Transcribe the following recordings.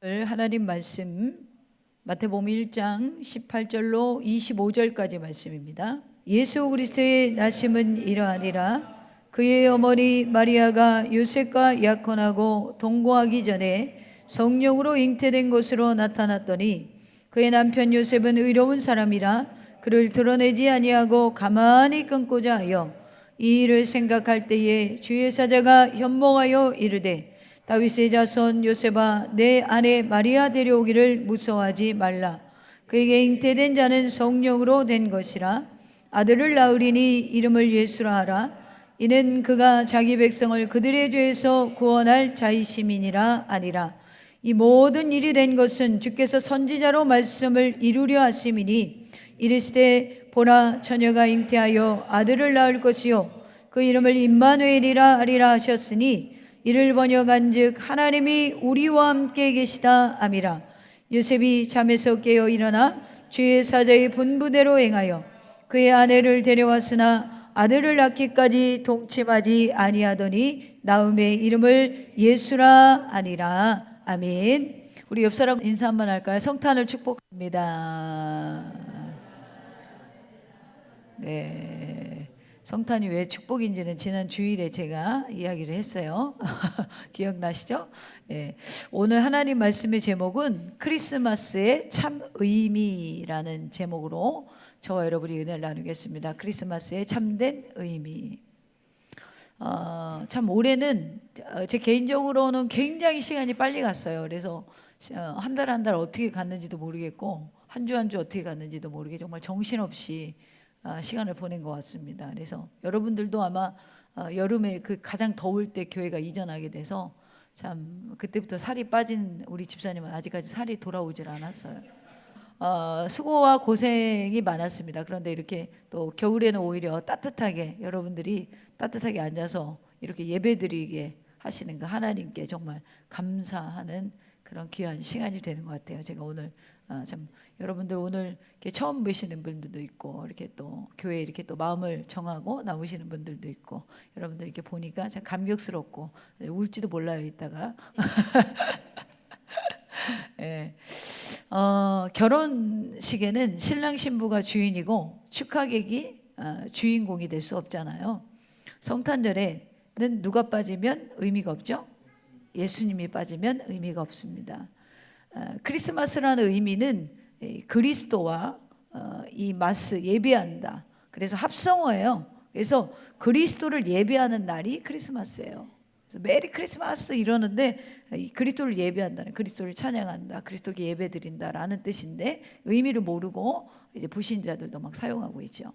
하나님 말씀 마태복음 1장 18절로 25절까지 말씀입니다. 예수 그리스도의 나심은 이러하니라. 그의 어머니 마리아가 요셉과 약혼하고 동거하기 전에 성령으로 잉태된 것으로 나타났더니 그의 남편 요셉은 의로운 사람이라 그를 드러내지 아니하고 가만히 끊고자 하여 이 일을 생각할 때에 주의 사자가 현몽하여 이르되 다윗의 자손 요셉아 내 아내 마리아 데려오기를 무서워하지 말라. 그에게 잉태된 자는 성령으로 된 것이라. 아들을 낳으리니 이름을 예수라 하라. 이는 그가 자기 백성을 그들의 죄에서 구원할 자이심이니라 아니라. 이 모든 일이 된 것은 주께서 선지자로 말씀을 이루려 하심이니 이르시되 보라 처녀가 잉태하여 아들을 낳을 것이요 그 이름을 임마누엘이라 하리라 하셨으니 이를 번역한즉 하나님이 우리와 함께 계시다 아미라. 요셉이 잠에서 깨어 일어나 주의 사자의 분부대로 행하여 그의 아내를 데려왔으나 아들을 낳기까지 동침하지 아니하더니 나음의 이름을 예수라 아니라. 아멘. 우리 옆 사람 인사 한번 할까요? 성탄을 축복합니다. 네. 성탄이 왜 축복인지는 지난 주일에 제가 이야기를 했어요. 기억나시죠? 네. 오늘 하나님 말씀의 제목은 크리스마스의 참 의미라는 제목으로 저와 여러분이 은혜를 나누겠습니다. 크리스마스의 참된 의미. 참 올해는 제 개인적으로는 굉장히 시간이 빨리 갔어요. 그래서 한 달 한 달 어떻게 갔는지도 모르겠고 한 주 한 주 어떻게 갔는지도 모르게 정말 정신없이 시간을 보낸 것 같습니다. 그래서 여러분들도 아마 여름에 그 가장 더울 때 교회가 이전하게 돼서 참 그때부터 살이 빠진 우리 집사님은 아직까지 살이 돌아오질 않았어요. 수고와 고생이 많았습니다. 그런데 이렇게 또 겨울에는 오히려 따뜻하게 여러분들이 따뜻하게 앉아서 이렇게 예배드리게 하시는 거 하나님께 정말 감사하는 그런 귀한 시간이 되는 것 같아요. 제가 오늘 참 여러분들 오늘 이렇게 처음 뵈시는 분들도 있고 이렇게 또 교회에 이렇게 또 마음을 정하고 나오시는 분들도 있고 여러분들 이렇게 보니까 참 감격스럽고 울지도 몰라요 이따가. 예. 결혼식에는 신랑 신부가 주인이고 축하객이 주인공이 될 수 없잖아요. 성탄절에는 누가 빠지면 의미가 없죠? 예수님이 빠지면 의미가 없습니다. 크리스마스라는 의미는 그리스도와 이 마스 예배한다. 그래서 합성어예요. 그래서 그리스도를 예배하는 날이 크리스마스예요. 그래서 메리 크리스마스 이러는데 그리스도를 예배한다는, 그리스도를 찬양한다, 그리스도께 예배드린다라는 뜻인데 의미를 모르고 이제 불신자들도 막 사용하고 있죠.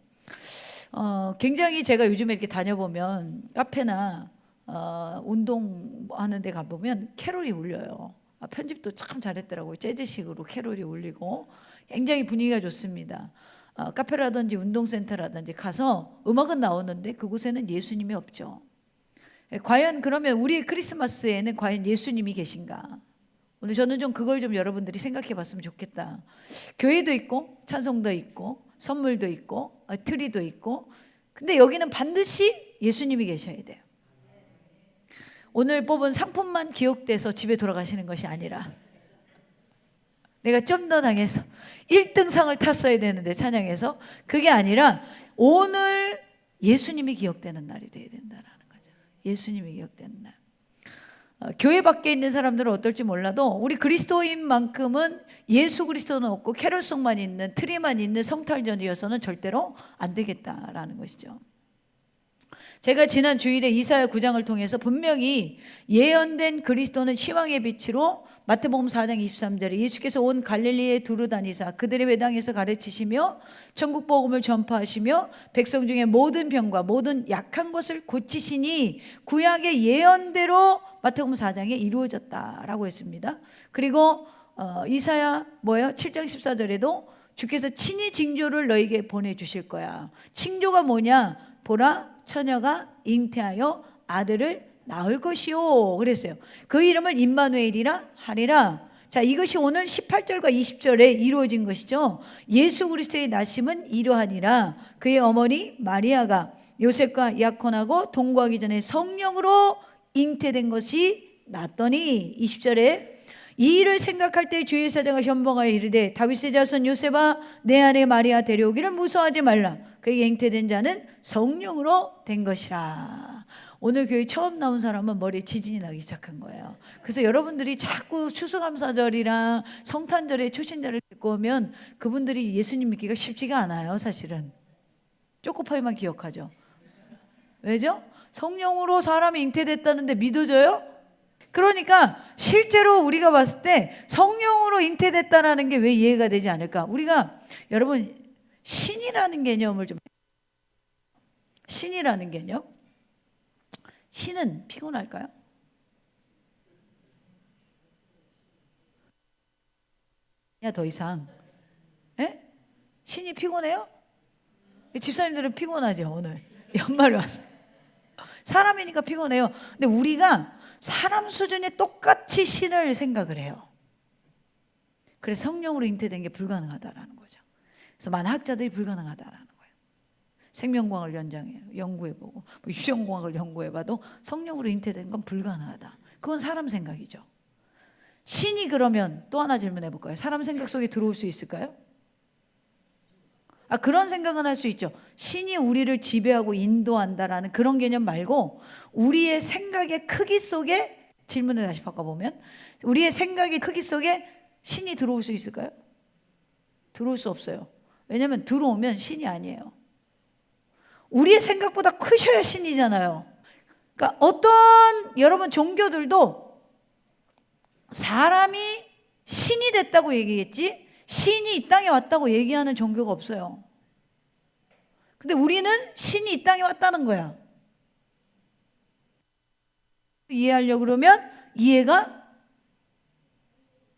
굉장히 제가 요즘에 이렇게 다녀보면 카페나 운동하는 데 가보면 캐롤이 울려요. 편집도 참 잘했더라고요. 재즈식으로 캐롤이 울리고 굉장히 분위기가 좋습니다. 카페라든지 운동센터라든지 가서 음악은 나오는데 그곳에는 예수님이 없죠. 과연 그러면 우리 크리스마스에는 과연 예수님이 계신가? 오늘 저는 좀 그걸 좀 여러분들이 생각해 봤으면 좋겠다. 교회도 있고 찬송도 있고 선물도 있고 트리도 있고 근데 여기는 반드시 예수님이 계셔야 돼요. 오늘 뽑은 상품만 기억돼서 집에 돌아가시는 것이 아니라 내가 좀 더 당해서 1등상을 탔어야 되는데 찬양에서 그게 아니라 오늘 예수님이 기억되는 날이 돼야 된다라는 거죠. 예수님이 기억되는 날. 교회 밖에 있는 사람들은 어떨지 몰라도 우리 그리스도인만큼은 예수 그리스도는 없고 캐롤송만 있는 트리만 있는 성탄절이어서는 절대로 안 되겠다라는 것이죠. 제가 지난 주일에 이사야 9장을 통해서 분명히 예언된 그리스도는 희망의 빛으로 마태복음 4장 23절에 예수께서 온 갈릴리에 두루 다니사 그들의 회당에서 가르치시며 천국 복음을 전파하시며 백성 중에 모든 병과 모든 약한 것을 고치시니 구약의 예언대로 마태복음 4장에 이루어졌다라고 했습니다. 그리고 이사야 7장 14절에도 주께서 친히 징조를 너에게 보내주실 거야. 징조가 뭐냐? 보라 처녀가 잉태하여 아들을 낳을 것이요 그랬어요. 그 이름을 임마누엘이라 하리라. 자, 이것이 오늘 18절과 20절에 이루어진 것이죠. 예수 그리스도의 나심은 이러하니라. 그의 어머니 마리아가 요셉과 약혼하고 동거하기 전에 성령으로 잉태된 것이 났더니 20절에 이 일을 생각할 때 주의 사자가 현봉하여 이르되 다윗의 자손 요셉아 내 아내 마리아 데려오기를 무서워하지 말라. 그에게 잉태된 자는 성령으로 된 것이라. 오늘 교회 처음 나온 사람은 머리에 지진이 나기 시작한 거예요. 그래서 여러분들이 자꾸 추수감사절이랑 성탄절에 초신자를 듣고 오면 그분들이 예수님 믿기가 쉽지가 않아요. 사실은 쪼꼬파이만 기억하죠. 왜죠? 성령으로 사람이 잉태됐다는데 믿어져요? 그러니까 실제로 우리가 봤을 때 성령으로 잉태됐다라는 게 왜 이해가 되지 않을까? 우리가 여러분 신이라는 개념을 좀, 신이라는 개념, 신은 피곤할까요? 야, 더 이상 신이 피곤해요? 집사님들은 피곤하죠. 오늘 연말에 와서 사람이니까 피곤해요. 근데 우리가 사람 수준에 똑같이 신을 생각을 해요. 그래서 성령으로 잉태된 게 불가능하다라는 거죠. 그래서 많은 학자들이 불가능하다라는 거예요. 생명과학을 연구해보고 유전공학을 연구해봐도 성령으로 잉태된 건 불가능하다. 그건 사람 생각이죠. 신이 그러면 또 하나 질문해볼까요? 사람 생각 속에 들어올 수 있을까요? 그런 생각은 할 수 있죠. 신이 우리를 지배하고 인도한다라는 그런 개념 말고 우리의 생각의 크기 속에, 질문을 다시 바꿔보면 우리의 생각의 크기 속에 신이 들어올 수 있을까요? 들어올 수 없어요. 왜냐하면 들어오면 신이 아니에요. 우리의 생각보다 크셔야 신이잖아요. 그러니까 어떤 여러분 종교들도 사람이 신이 됐다고 얘기했지 신이 이 땅에 왔다고 얘기하는 종교가 없어요. 근데 우리는 신이 이 땅에 왔다는 거야. 이해하려고 그러면 이해가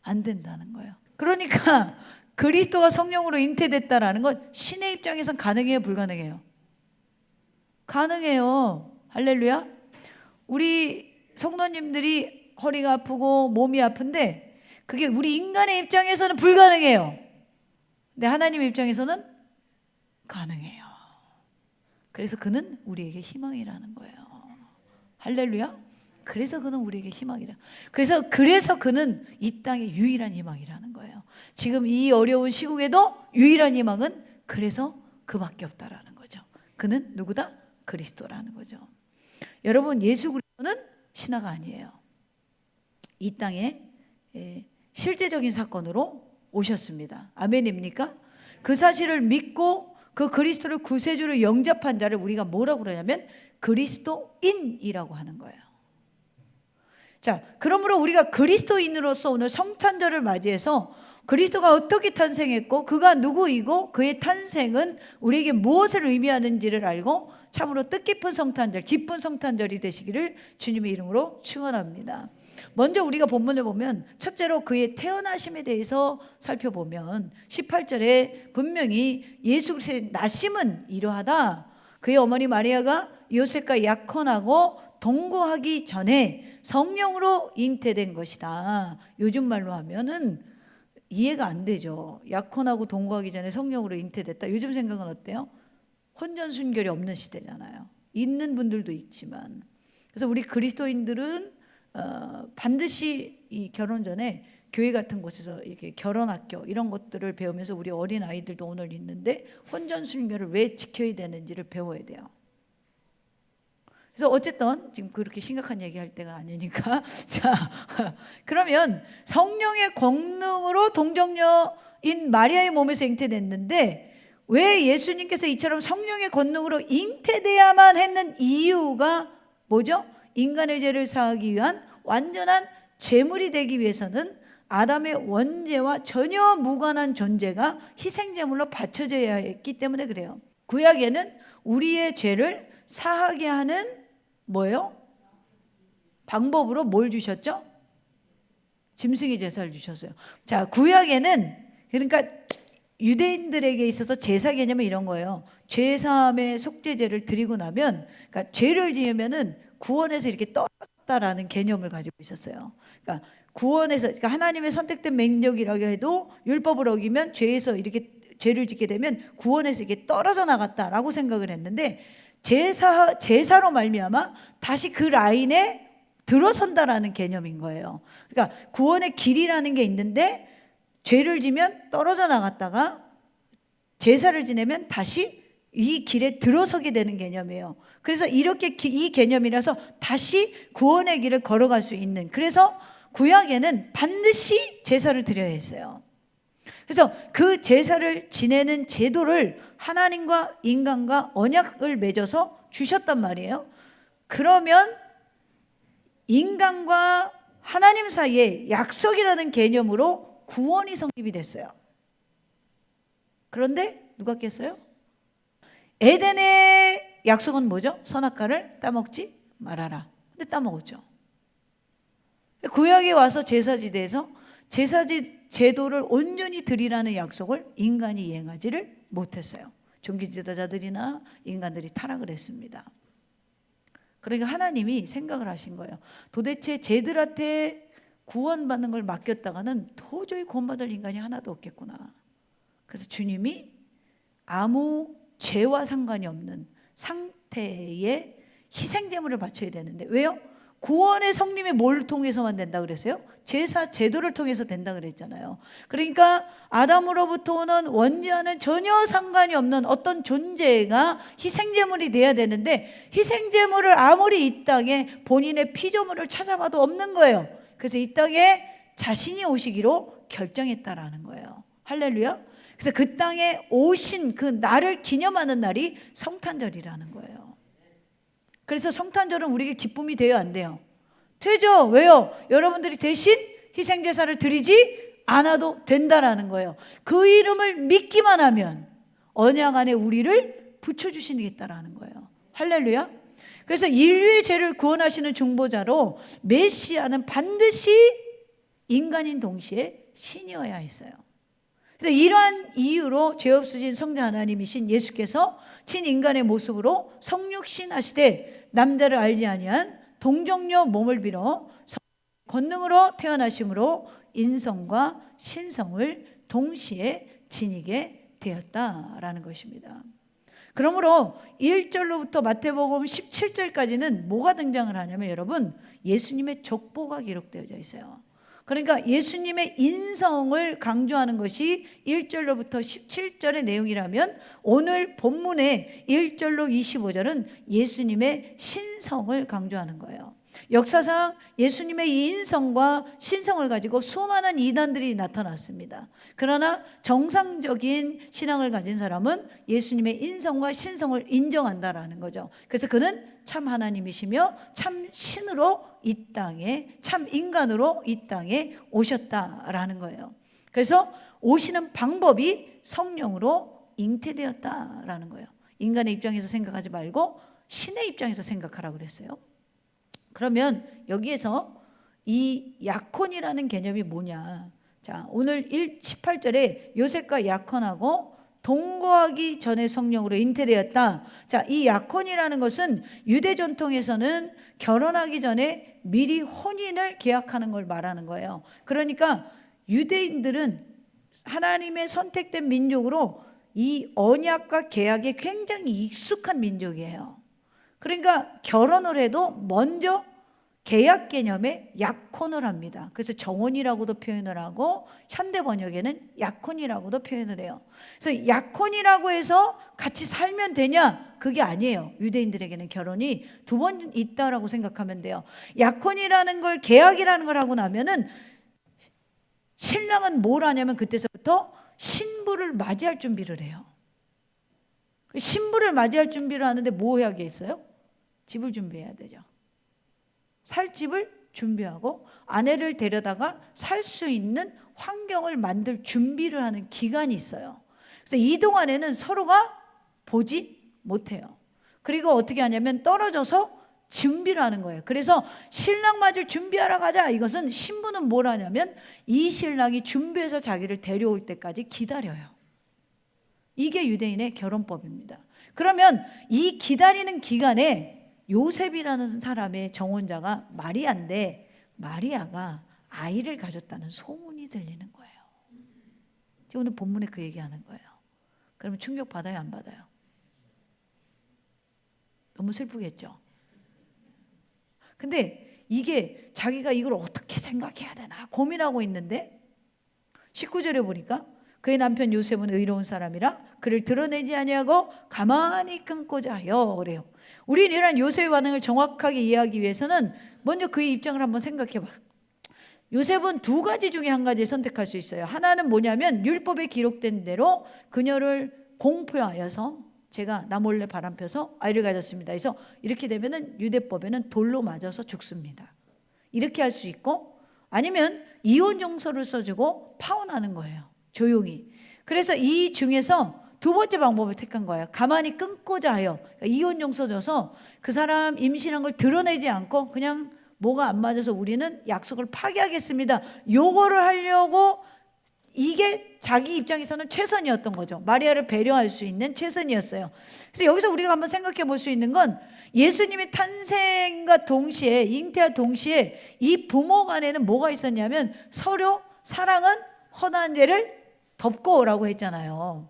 안 된다는 거예요. 그러니까 그리스도가 성령으로 잉태됐다라는 건 신의 입장에선 가능해요, 불가능해요? 가능해요. 할렐루야. 우리 성도님들이 허리가 아프고 몸이 아픈데 그게 우리 인간의 입장에서는 불가능해요. 근데 하나님의 입장에서는 가능해요. 그래서 그는 우리에게 희망이라는 거예요. 할렐루야. 그래서 그는 우리에게 희망이라. 그래서 그는 이 땅의 유일한 희망이라는 거예요. 지금 이 어려운 시국에도 유일한 희망은 그래서 그밖에 없다라는 거죠. 그는 누구다? 그리스도라는 거죠. 여러분, 예수 그리스도는 신화가 아니에요. 이 땅에 실제적인 사건으로 오셨습니다. 아멘입니까? 그 사실을 믿고 그 그리스도를 구세주로 영접한 자를 우리가 뭐라고 그러냐면 그리스도인이라고 하는 거예요. 자, 그러므로 우리가 그리스도인으로서 오늘 성탄절을 맞이해서 그리스도가 어떻게 탄생했고 그가 누구이고 그의 탄생은 우리에게 무엇을 의미하는지를 알고 참으로 뜻깊은 성탄절, 기쁜 성탄절이 되시기를 주님의 이름으로 축원합니다. 먼저 우리가 본문을 보면 첫째로 그의 태어나심에 대해서 살펴보면 18절에 분명히 예수 그리스도의 나심은 이러하다. 그의 어머니 마리아가 요셉과 약혼하고 동거하기 전에 성령으로 잉태된 것이다. 요즘 말로 하면은 이해가 안 되죠. 약혼하고 동거하기 전에 성령으로 잉태됐다. 요즘 생각은 어때요? 혼전순결이 없는 시대잖아요. 있는 분들도 있지만. 그래서 우리 그리스도인들은 반드시 이 결혼 전에 교회 같은 곳에서 이렇게 결혼학교 이런 것들을 배우면서 우리 어린 아이들도 오늘 있는데 혼전순결을 왜 지켜야 되는지를 배워야 돼요. 그래서 어쨌든 지금 그렇게 심각한 얘기할 때가 아니니까 자, 그러면 성령의 권능으로 동정녀인 마리아의 몸에서 잉태됐는데 왜 예수님께서 이처럼 성령의 권능으로 잉태돼야만 했는 이유가 뭐죠? 인간의 죄를 사하기 위한 완전한 제물이 되기 위해서는 아담의 원죄와 전혀 무관한 존재가 희생제물로 바쳐져야 했기 때문에 그래요. 구약에는 우리의 죄를 사하게 하는 뭐예요? 방법으로 뭘 주셨죠? 짐승의 제사를 주셨어요. 자, 구약에는 그러니까 유대인들에게 있어서 제사 개념은 이런 거예요. 죄사함의 속죄제를 드리고 나면, 그러니까 죄를 지으면은 구원에서 이렇게 떨어졌다라는 개념을 가지고 있었어요. 그러니까 구원에서, 그러니까 하나님의 선택된 맹력이라고 해도 율법을 어기면 죄에서 이렇게 죄를 짓게 되면 구원에서 이렇게 떨어져 나갔다라고 생각을 했는데 제사로 말미암아 다시 그 라인에 들어선다라는 개념인 거예요. 그러니까 구원의 길이라는 게 있는데 죄를 지면 떨어져 나갔다가 제사를 지내면 다시 이 길에 들어서게 되는 개념이에요. 그래서 이렇게 이 개념이라서 다시 구원의 길을 걸어갈 수 있는, 그래서 구약에는 반드시 제사를 드려야 했어요. 그래서 그 제사를 지내는 제도를 하나님과 인간과 언약을 맺어서 주셨단 말이에요. 그러면 인간과 하나님 사이에 약속이라는 개념으로 구원이 성립이 됐어요. 그런데 누가 깼어요? 에덴의 약속은 뭐죠? 선악과를 따먹지 말아라. 근데 따먹었죠. 구약에 와서 제사지대에서 제사지 제도를 온전히 드리라는 약속을 인간이 이행하지를 못했어요. 종기지도자들이나 인간들이 타락을 했습니다. 그러니까 하나님이 생각을 하신 거예요. 도대체 쟤들한테 구원받는 걸 맡겼다가는 도저히 구원받을 인간이 하나도 없겠구나. 그래서 주님이 아무 죄와 상관이 없는 상태의 희생제물을 바쳐야 되는데, 왜요? 구원의 성림이 뭘 통해서만 된다 그랬어요? 제사 제도를 통해서 된다 그랬잖아요. 그러니까 아담으로부터 오는 원죄와는 전혀 상관이 없는 어떤 존재가 희생제물이 돼야 되는데, 희생제물을 아무리 이 땅에 본인의 피조물을 찾아봐도 없는 거예요. 그래서 이 땅에 자신이 오시기로 결정했다라는 거예요. 할렐루야. 그래서 그 땅에 오신 그 날을 기념하는 날이 성탄절이라는 거예요. 그래서 성탄절은 우리에게 기쁨이 돼요, 안 돼요? 되죠. 왜요? 여러분들이 대신 희생제사를 드리지 않아도 된다라는 거예요. 그 이름을 믿기만 하면 언약 안에 우리를 붙여주시겠다라는 거예요. 할렐루야. 그래서 인류의 죄를 구원하시는 중보자로 메시아는 반드시 인간인 동시에 신이어야 했어요. 그래서 이러한 이유로 죄 없으신 성자 하나님이신 예수께서 친인간의 모습으로 성육신 하시되 남자를 알지 아니한 동정녀 몸을 빌어 권능으로 태어나심으로 인성과 신성을 동시에 지니게 되었다라는 것입니다. 그러므로 1절로부터 마태복음 17절까지는 뭐가 등장을 하냐면, 여러분, 예수님의 족보가 기록되어져 있어요. 그러니까 예수님의 인성을 강조하는 것이 1절로부터 17절의 내용이라면, 오늘 본문의 1절로 25절은 예수님의 신성을 강조하는 거예요. 역사상 예수님의 이 인성과 신성을 가지고 수많은 이단들이 나타났습니다. 그러나 정상적인 신앙을 가진 사람은 예수님의 인성과 신성을 인정한다라는 거죠. 그래서 그는 참 하나님이시며 참 신으로 이 땅에, 참 인간으로 이 땅에 오셨다라는 거예요. 그래서 오시는 방법이 성령으로 잉태되었다라는 거예요. 인간의 입장에서 생각하지 말고 신의 입장에서 생각하라고 그랬어요. 그러면 여기에서 이 약혼이라는 개념이 뭐냐? 자, 오늘 18절에 요셉과 약혼하고 동거하기 전에 성령으로 잉태되었다. 자, 이 약혼이라는 것은 유대 전통에서는 결혼하기 전에 미리 혼인을 계약하는 걸 말하는 거예요. 그러니까 유대인들은 하나님의 선택된 민족으로 이 언약과 계약에 굉장히 익숙한 민족이에요. 그러니까 결혼을 해도 먼저 계약 개념에 약혼을 합니다. 그래서 정혼이라고도 표현을 하고 현대 번역에는 약혼이라고도 표현을 해요. 그래서 약혼이라고 해서 같이 살면 되냐? 그게 아니에요. 유대인들에게는 결혼이 두 번 있다라고 생각하면 돼요. 약혼이라는 걸, 계약이라는 걸 하고 나면은 신랑은 뭘 하냐면 그때서부터 신부를 맞이할 준비를 해요. 신부를 맞이할 준비를 하는데 뭐 해야 겠어요? 집을 준비해야 되죠. 살 집을 준비하고 아내를 데려다가 살 수 있는 환경을 만들 준비를 하는 기간이 있어요. 그래서 이 동안에는 서로가 보지 못해요. 그리고 어떻게 하냐면 떨어져서 준비를 하는 거예요. 그래서 신랑 맞을 준비하러 가자. 이것은 신부는 뭘 하냐면 이 신랑이 준비해서 자기를 데려올 때까지 기다려요. 이게 유대인의 결혼법입니다. 그러면 이 기다리는 기간에 요셉이라는 사람의 정혼자가 마리아인데, 마리아가 아이를 가졌다는 소문이 들리는 거예요. 지금 오늘 본문에 그 얘기하는 거예요. 그러면 충격 받아요, 안 받아요? 너무 슬프겠죠? 근데 이게 자기가 이걸 어떻게 생각해야 되나 고민하고 있는데 19절에 보니까 그의 남편 요셉은 의로운 사람이라 그를 드러내지 아니하고 가만히 끊고자 하여 그래요. 우리는 이런 요셉의 반응을 정확하게 이해하기 위해서는 먼저 그의 입장을 한번 생각해 봐. 요셉은 두 가지 중에 한 가지를 선택할 수 있어요. 하나는 뭐냐면 율법에 기록된 대로 그녀를 공포하여서 제가 나 몰래 바람펴서 아이를 가졌습니다. 그래서 이렇게 되면은 유대법에는 돌로 맞아서 죽습니다. 이렇게 할 수 있고 아니면 이혼 용서를 써주고 파혼하는 거예요. 조용히. 그래서 이 중에서 두 번째 방법을 택한 거예요. 가만히 끊고자 하여. 그러니까 이혼 용서 줘서 그 사람 임신한 걸 드러내지 않고 그냥 뭐가 안 맞아서 우리는 약속을 파기하겠습니다. 요거를 하려고 이게 자기 입장에서는 최선이었던 거죠. 마리아를 배려할 수 있는 최선이었어요. 그래서 여기서 우리가 한번 생각해 볼 수 있는 건 예수님의 탄생과 동시에 잉태와 동시에 이 부모 간에는 뭐가 있었냐면 서로 사랑은 허다한 죄를 덮고라고 했잖아요.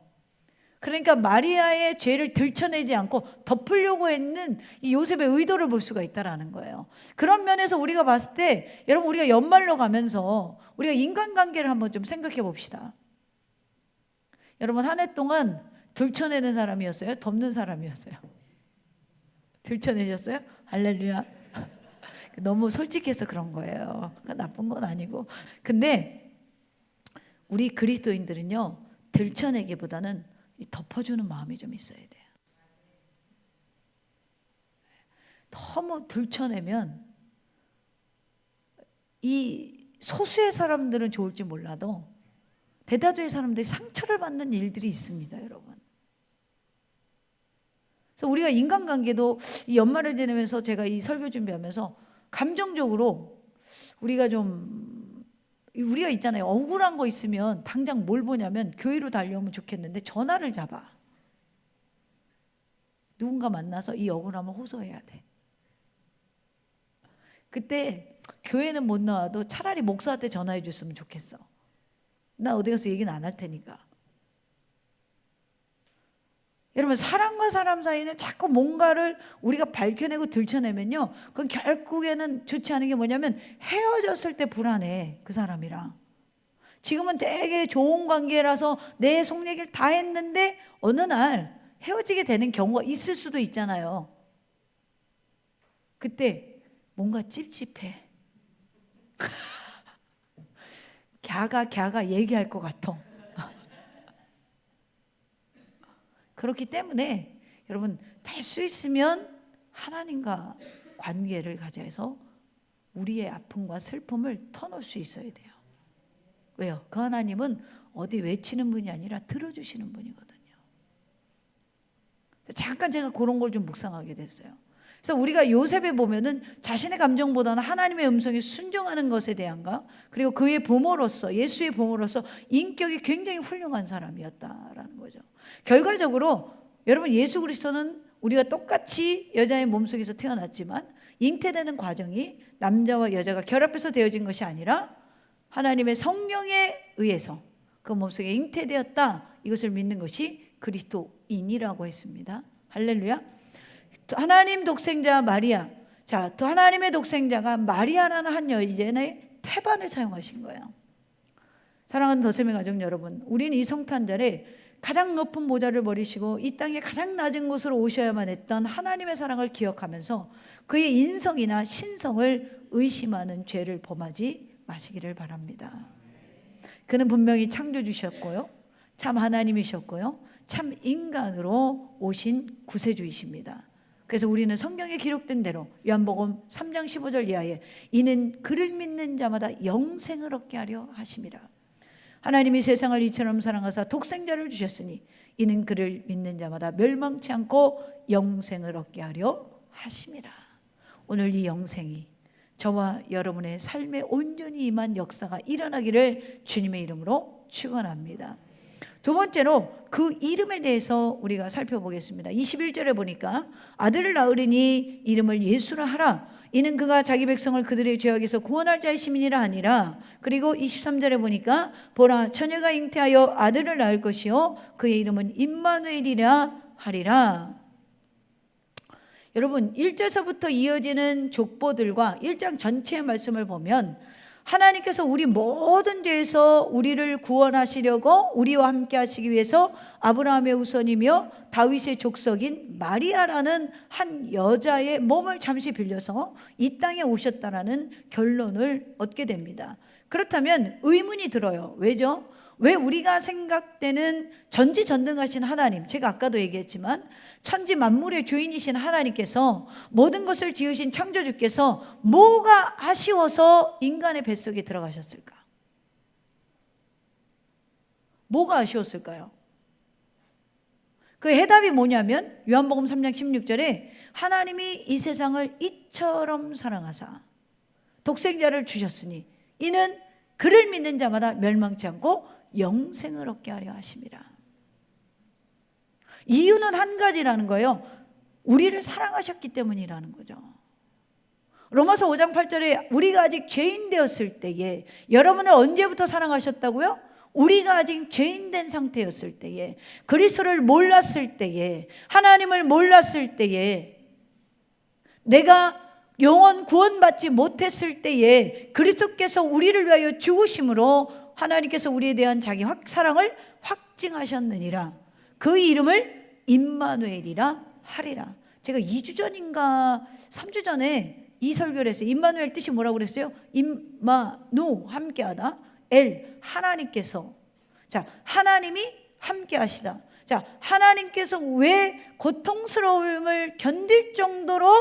그러니까 마리아의 죄를 들춰내지 않고 덮으려고 했는 이 요셉의 의도를 볼 수가 있다라는 거예요. 그런 면에서 우리가 봤을 때 여러분 우리가 연말로 가면서 우리가 인간관계를 한번 좀 생각해 봅시다. 여러분 한 해 동안 들춰내는 사람이었어요? 덮는 사람이었어요? 들춰내셨어요? 할렐루야. 너무 솔직해서 그런 거예요. 나쁜 건 아니고. 근데 우리 그리스도인들은요 들춰내기보다는 덮어주는 마음이 좀 있어야 돼요. 너무 들춰내면 이 소수의 사람들은 좋을지 몰라도 대다수의 사람들이 상처를 받는 일들이 있습니다, 여러분. 그래서 우리가 인간관계도 이 연말을 지내면서 제가 이 설교 준비하면서 감정적으로 우리가 있잖아요. 억울한 거 있으면 당장 뭘 보냐면 교회로 달려오면 좋겠는데 전화를 잡아. 누군가 만나서 이 억울함을 호소해야 돼. 그때 교회는 못 나와도 차라리 목사한테 전화해 줬으면 좋겠어. 나 어디 가서 얘기는 안 할 테니까. 여러분 사람과 사람 사이는 자꾸 뭔가를 우리가 밝혀내고 들춰내면요 그건 결국에는 좋지 않은 게 뭐냐면 헤어졌을 때 불안해. 그 사람이랑 지금은 되게 좋은 관계라서 내 속 얘기를 다 했는데 어느 날 헤어지게 되는 경우가 있을 수도 있잖아요. 그때 뭔가 찝찝해. 갸가 얘기할 것 같아. 그렇기 때문에 여러분 될 수 있으면 하나님과 관계를 가져서 우리의 아픔과 슬픔을 터놓을 수 있어야 돼요. 왜요? 그 하나님은 어디 외치는 분이 아니라 들어주시는 분이거든요. 잠깐 제가 그런 걸 좀 묵상하게 됐어요. 그래서 우리가 요셉에 보면은 자신의 감정보다는 하나님의 음성에 순종하는 것에 대한가 그리고 그의 부모로서 예수의 부모로서 인격이 굉장히 훌륭한 사람이었다라는 거죠. 결과적으로 여러분 예수 그리스도는 우리가 똑같이 여자의 몸속에서 태어났지만 잉태되는 과정이 남자와 여자가 결합해서 되어진 것이 아니라 하나님의 성령에 의해서 그 몸속에 잉태되었다. 이것을 믿는 것이 그리스도인이라고 했습니다. 할렐루야. 하나님 독생자 마리아. 자, 또 하나님의 독생자가 마리아라는 한 여인의 태반을 사용하신 거예요. 사랑하는 더셈의 가족 여러분, 우리는 이 성탄절에 가장 높은 모자를 버리시고 이 땅에 가장 낮은 곳으로 오셔야만 했던 하나님의 사랑을 기억하면서 그의 인성이나 신성을 의심하는 죄를 범하지 마시기를 바랍니다. 그는 분명히 창조주셨고요, 참 하나님이셨고요, 참 인간으로 오신 구세주이십니다. 그래서 우리는 성경에 기록된 대로 요한복음 3장 15절 이하에 이는 그를 믿는 자마다 영생을 얻게 하려 하심이라. 하나님이 세상을 이처럼 사랑하사 독생자를 주셨으니 이는 그를 믿는 자마다 멸망치 않고 영생을 얻게 하려 하심이라. 오늘 이 영생이 저와 여러분의 삶에 온전히 임한 역사가 일어나기를 주님의 이름으로 축원합니다. 두 번째로 그 이름에 대해서 우리가 살펴보겠습니다. 21절에 보니까 아들을 낳으리니 이름을 예수라 하라. 이는 그가 자기 백성을 그들의 죄악에서 구원할 자이심이니라 하니라. 그리고 23절에 보니까 보라 처녀가 잉태하여 아들을 낳을 것이요 그의 이름은 임마누엘이라 하리라. 여러분 1절서부터 이어지는 족보들과 1장 전체의 말씀을 보면 하나님께서 우리 모든 죄에서 우리를 구원하시려고 우리와 함께 하시기 위해서 아브라함의 후손이며 다윗의 족속인 마리아라는 한 여자의 몸을 잠시 빌려서 이 땅에 오셨다라는 결론을 얻게 됩니다. 그렇다면 의문이 들어요. 왜죠? 왜 우리가 생각되는 전지전능하신 하나님, 제가 아까도 얘기했지만 천지 만물의 주인이신 하나님께서 모든 것을 지으신 창조주께서 뭐가 아쉬워서 인간의 뱃속에 들어가셨을까? 뭐가 아쉬웠을까요? 그 해답이 뭐냐면 요한복음 3장 16절에 하나님이 이 세상을 이처럼 사랑하사 독생자를 주셨으니 이는 그를 믿는 자마다 멸망치 않고 영생을 얻게 하려 하심이라. 이유는 한 가지라는 거예요. 우리를 사랑하셨기 때문이라는 거죠. 로마서 5장 8절에 우리가 아직 죄인 되었을 때에, 여러분을 언제부터 사랑하셨다고요? 우리가 아직 죄인 된 상태였을 때에, 그리스도를 몰랐을 때에, 하나님을 몰랐을 때에, 내가 영원 구원받지 못했을 때에 그리스도께서 우리를 위하여 죽으심으로 하나님께서 우리에 대한 자기 사랑을 확증하셨느니라. 그 이름을 임마누엘이라 하리라. 제가 2주 전인가 3주 전에 이 설교를 했어요. 임마누엘 뜻이 뭐라고 그랬어요? 임마누, 함께하다. 엘, 하나님께서. 자, 하나님이 함께하시다. 자, 하나님께서 왜 고통스러움을 견딜 정도로,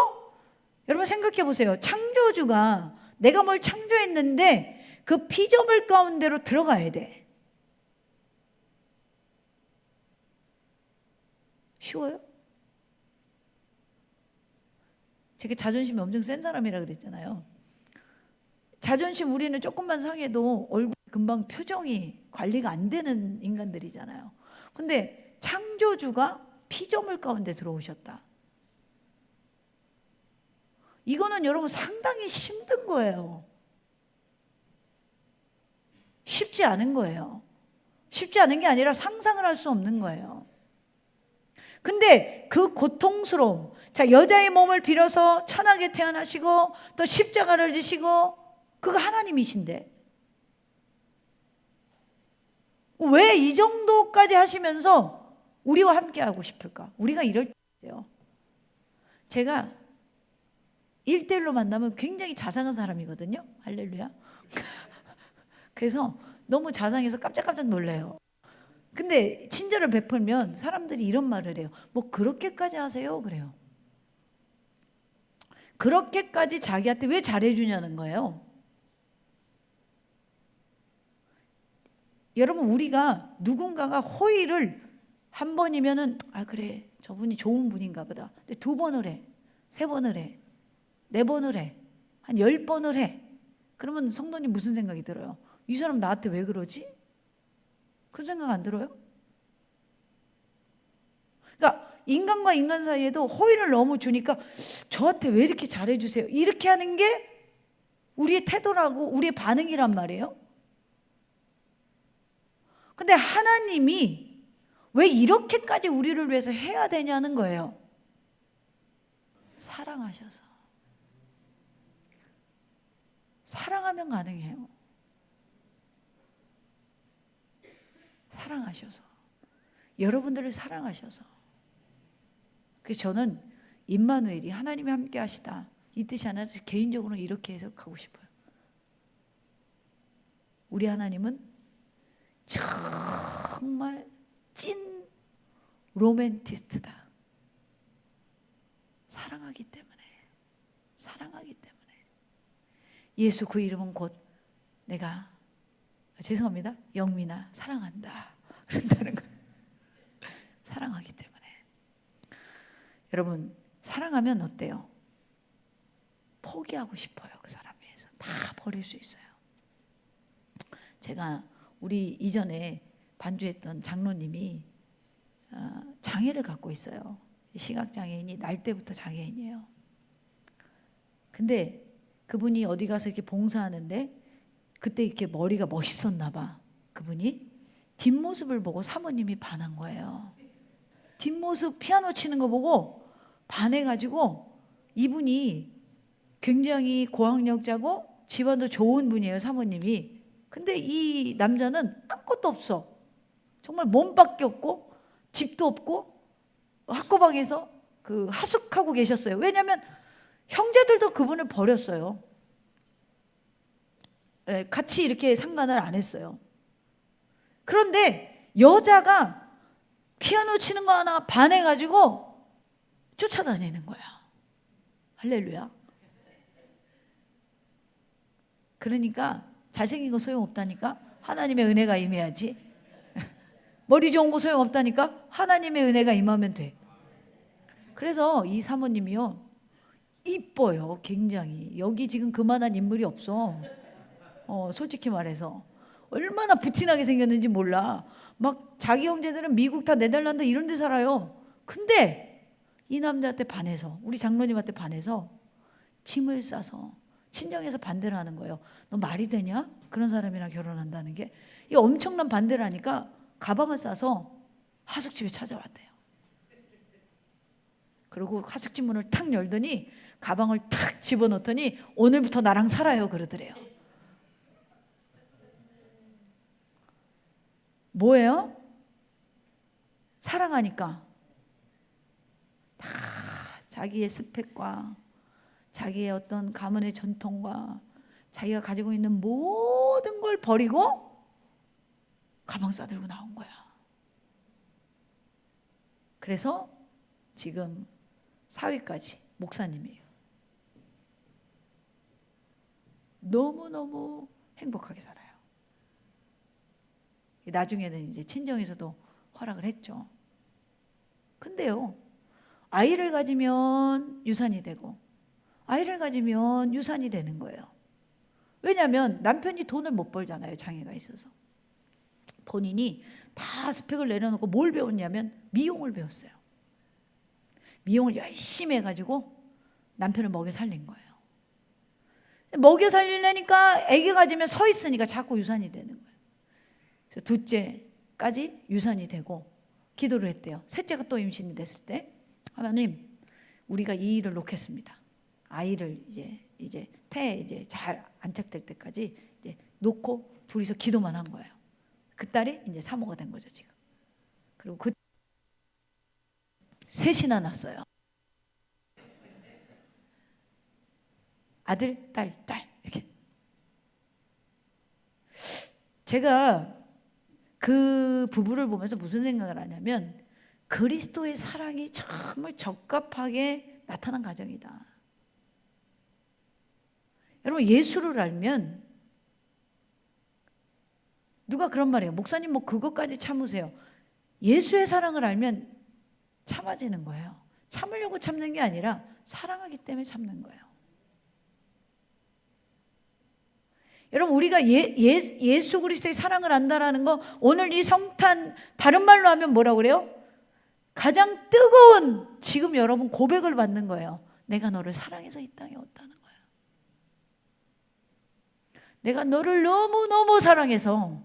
여러분 생각해 보세요. 창조주가 내가 뭘 창조했는데 그 피조물 가운데로 들어가야 돼. 쉬워요? 제가 자존심이 엄청 센 사람이라 그랬잖아요. 자존심 우리는 조금만 상해도 얼굴 금방 표정이 관리가 안 되는 인간들이잖아요. 근데 창조주가 피조물 가운데 들어오셨다. 이거는 여러분 상당히 힘든 거예요. 쉽지 않은 거예요. 쉽지 않은 게 아니라 상상을 할 수 없는 거예요. 근데 그 고통스러움, 자, 여자의 몸을 빌어서 천하게 태어나시고 또 십자가를 지시고, 그거 하나님이신데 왜 이 정도까지 하시면서 우리와 함께 하고 싶을까? 우리가 이럴 때요. 제가 1대1로 만나면 굉장히 자상한 사람이거든요. 할렐루야. 그래서 너무 자상해서 깜짝깜짝 놀래요. 근데 친절을 베풀면 사람들이 이런 말을 해요. 뭐 그렇게까지 하세요? 그래요. 그렇게까지 자기한테 왜 잘해주냐는 거예요. 여러분, 우리가 누군가가 호의를 한 번이면은 아 그래 저분이 좋은 분인가 보다. 근데 2번을 해, 3번을 해, 4번을 해, 한 10번을 해. 그러면 성도님 무슨 생각이 들어요? 이 사람 나한테 왜 그러지? 그런 생각 안 들어요? 그러니까 인간과 인간 사이에도 호의를 너무 주니까 저한테 왜 이렇게 잘해주세요? 이렇게 하는 게 우리의 태도라고, 우리의 반응이란 말이에요. 근데 하나님이 왜 이렇게까지 우리를 위해서 해야 되냐는 거예요. 사랑하셔서. 사랑하면 가능해요. 사랑하셔서. 여러분들을 사랑하셔서. 그래서 저는 임마누엘이 하나님이 함께 하시다, 이 뜻이 아니라 개인적으로 이렇게 해석하고 싶어요. 우리 하나님은 정말 찐 로맨티스트다. 사랑하기 때문에. 사랑하기 때문에. 예수 그 이름은 곧 내가, 죄송합니다, 영민아 사랑한다 그런다는 거예요. 사랑하기 때문에. 여러분, 사랑하면 어때요? 포기하고 싶어요. 그 사람 위해서 다 버릴 수 있어요. 제가 우리 이전에 반주했던 장로님이 장애를 갖고 있어요. 시각장애인이 날 때부터 장애인이에요. 근데 그분이 어디 가서 이렇게 봉사하는데 그때 이렇게 머리가 멋있었나 봐. 그분이 뒷모습을 보고 사모님이 반한 거예요. 뒷모습 피아노 치는 거 보고 반해가지고 이분이 굉장히 고학력자고 집안도 좋은 분이에요, 사모님이. 근데 이 남자는 아무것도 없어. 정말 몸밖에 없고 집도 없고 학고방에서 그 하숙하고 계셨어요. 왜냐하면 형제들도 그분을 버렸어요. 같이 이렇게 상관을 안 했어요. 그런데 여자가 피아노 치는 거 하나 반해가지고 쫓아다니는 거야. 할렐루야. 그러니까 잘생긴 거 소용없다니까 하나님의 은혜가 임해야지. 머리 좋은 거 소용없다니까 하나님의 은혜가 임하면 돼. 그래서 이 사모님이요, 이뻐요. 굉장히. 여기 지금 그만한 인물이 없어. 솔직히 말해서 얼마나 부티나게 생겼는지 몰라. 막 자기 형제들은 미국 다 네덜란드 이런 데 살아요. 근데 이 남자한테 반해서, 우리 장로님한테 반해서 짐을 싸서 친정에서 반대를 하는 거예요. 너 말이 되냐? 그런 사람이랑 결혼한다는 게. 이 엄청난 반대를 하니까 가방을 싸서 하숙집에 찾아왔대요. 그리고 하숙집 문을 탁 열더니 가방을 탁 집어넣더니 오늘부터 나랑 살아요 그러더래요. 뭐예요? 사랑하니까 다 자기의 스펙과 자기의 어떤 가문의 전통과 자기가 가지고 있는 모든 걸 버리고 가방 싸들고 나온 거야. 그래서 지금 사위까지 목사님이에요. 너무너무 행복하게 살아요. 나중에는 이제 친정에서도 허락을 했죠. 근데요, 아이를 가지면 유산이 되고 아이를 가지면 유산이 되는 거예요. 왜냐하면 남편이 돈을 못 벌잖아요, 장애가 있어서. 본인이 다 스펙을 내려놓고 뭘 배웠냐면 미용을 배웠어요. 미용을 열심히 해가지고 남편을 먹여 살린 거예요. 먹여 살리려니까 아기 가지면 서 있으니까 자꾸 유산이 되는 거예요. 그래서 둘째까지 유산이 되고 기도를 했대요. 셋째가 또 임신이 됐을 때, 하나님, 우리가 이 일을 놓겠습니다. 아이를 이제 태에 이제 잘 안착될 때까지 이제 놓고 둘이서 기도만 한 거예요. 그 딸이 이제 사모가 된 거죠 지금. 그리고 그 셋이나 낳았어요. 아들, 딸, 딸 이렇게. 제가 그 부부를 보면서 무슨 생각을 하냐면 그리스도의 사랑이 정말 적합하게 나타난 가정이다. 여러분, 예수를 알면 누가 그런 말이에요. 목사님 뭐 그것까지 참으세요. 예수의 사랑을 알면 참아지는 거예요. 참으려고 참는 게 아니라 사랑하기 때문에 참는 거예요. 여러분, 우리가 예수 그리스도의 사랑을 안다라는 거, 오늘 이 성탄, 다른 말로 하면 뭐라고 그래요? 가장 뜨거운 지금 여러분 고백을 받는 거예요. 내가 너를 사랑해서 이 땅에 왔다는 거예요. 내가 너를 너무너무 사랑해서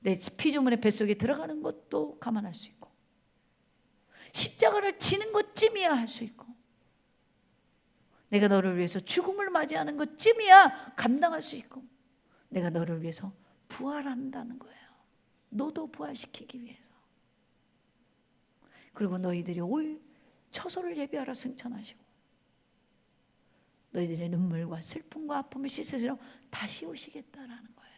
내 피조물의 뱃속에 들어가는 것도 감안할 수 있고 십자가를 지는 것쯤이야 할 수 있고 내가 너를 위해서 죽음을 맞이하는 것쯤이야 감당할 수 있고 내가 너를 위해서 부활한다는 거예요. 너도 부활시키기 위해서. 그리고 너희들이 올 처소를 예비하라 승천하시고 너희들의 눈물과 슬픔과 아픔을 씻으시러 다시 오시겠다라는 거예요.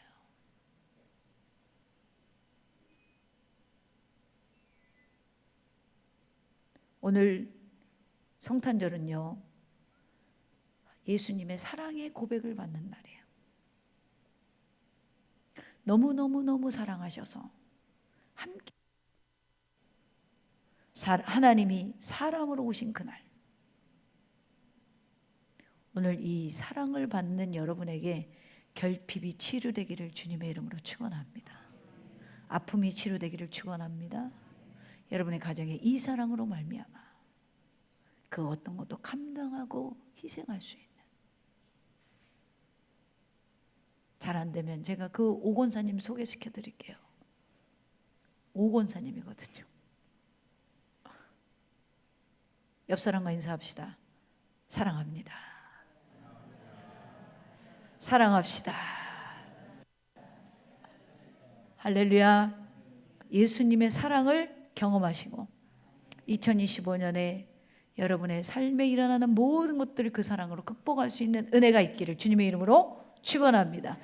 오늘 성탄절은요, 예수님의 사랑의 고백을 받는 날이에요. 너무너무너무 사랑하셔서 함께 하나님이 사람으로 오신 그날, 오늘 이 사랑을 받는 여러분에게 결핍이 치료되기를 주님의 이름으로 축원합니다. 아픔이 치료되기를 축원합니다. 여러분의 가정에 이 사랑으로 말미암아 그 어떤 것도 감당하고 희생할 수 있는, 잘 안 되면 제가 그 오권사님 소개시켜 드릴게요. 오권사님이거든요. 옆 사람과 인사합시다. 사랑합니다. 사랑합시다. 할렐루야. 예수님의 사랑을 경험하시고 2025년에 여러분의 삶에 일어나는 모든 것들을 그 사랑으로 극복할 수 있는 은혜가 있기를 주님의 이름으로 축원합니다.